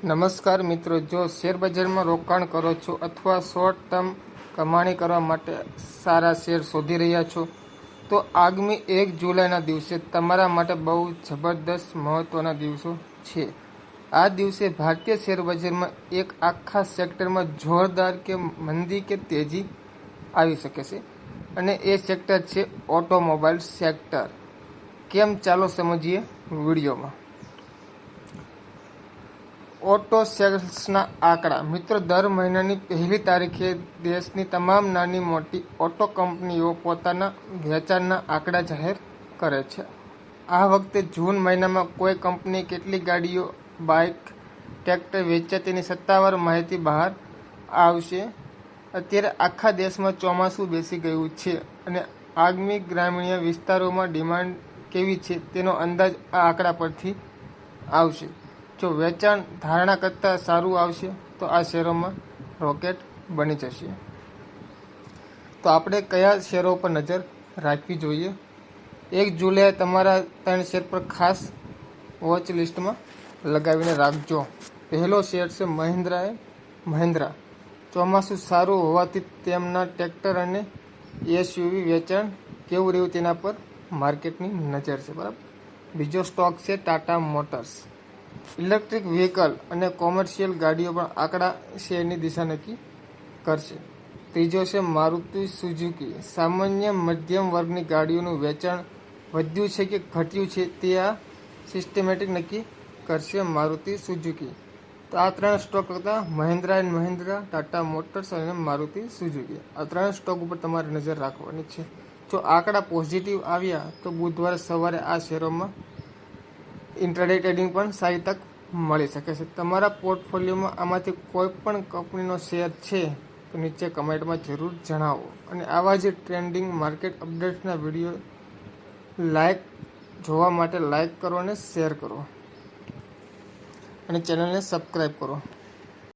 નમસ્કાર મિત્રો, જો શેર બજારમાં રોકાણ કરો છો અથવા શોર્ટ ટર્મ કમાણી કરવા માટે સારા શેર શોધી રહ્યા છો તો આગામી 1 જુલાઈના દિવસે તમારા માટે બહુ જબરદસ્ત મહત્ત્વના દિવસો છે। આ દિવસે ભારતીય શેર બજારમાં એક આખા સેક્ટરમાં જોરદાર કે મંદી કે તેજી આવી શકે છે અને એ સેક્ટર છે ઓટોમોબાઈલ સેક્ટર। કેમ, ચાલો સમજીએ વિડીયોમાં। ઓટો સેલ્સના આંકડા। મિત્રો, દર મહિનાની 1લી તારીખે દેશની તમામ નાની મોટી ઓટો કંપનીઓ પોતાના વેચાણના આંકડા જાહેર કરે છે। આ વખતે જૂન મહિનામાં કોઈ કંપની કેટલી ગાડીઓ, બાઇક, ટ્રેક્ટર વેચ્યા તેની સત્તાવાર માહિતી બહાર આવશે। અત્યારે આખા દેશમાં ચોમાસું બેસી ગયું છે અને આગામી ગ્રામીણ વિસ્તારોમાં ડિમાન્ડ કેવી છે તેનો અંદાજ આ આંકડા પરથી આવશે। જો વેચાણ ધારણા કરતાં સારું આવશે તો આ શેરોમાં રોકેટ બની જશે। તો આપણે કયા શેરો પર નજર રાખવી જોઈએ? 1 જુલાઈએ તમારા 3 શેર પર ખાસ વોચ લિસ્ટમાં લગાવીને રાખજો। પહેલો શેર છે મહિન્દ્રા એન્ડ મહિન્દ્રા। ચોમાસું સારું હોવાથી તેમના ટ્રેક્ટર અને એસયુવી વેચાણ કેવું રહ્યું તેના પર માર્કેટની નજર છે, બરાબર। બીજો સ્ટોક છે ટાટા મોટર્સ। ઇલેક્ટ્રિક વ્હીકલ અને કોમર્શિયલ ગાડીઓ પણ આંકડા શેરની દિશા નક્કી કરશે। ત્રીજો છે મારુતિ સુઝુકી। સામાન્ય મધ્યમ વર્ગની ગાડીઓનું વેચાણ વધ્યું છે કે ઘટ્યું છે તે આ સિસ્ટમેટિક નક્કી કરશે મારુતિ સુઝુકી। તો આ 3 સ્ટોક હતા મહિન્દ્રા એન્ડ મહિન્દ્રા, ટાટા મોટર્સ અને મારુતિ સુઝુકી। આ 3 સ્ટોક ઉપર તમારે નજર રાખવાની છે। જો આંકડા પોઝિટિવ આવ્યા તો બુધવારે સવારે આ શેરોમાં ઇન્ટ્રાડે ટ્રેડિંગ પણ સારી તક મળી શકે છે। તમારા પોર્ટફોલિયોમાં આમાંથી કોઈ પણ કંપનીનો શેર છે તો નીચે કમેન્ટમાં જરૂર જણાવો અને આવા જ ટ્રેન્ડિંગ માર્કેટ અપડેટ્સના વિડીયો જોવા માટે લાઈક કરો અને શેર કરો અને ચેનલને સબસ્ક્રાઈબ કરો।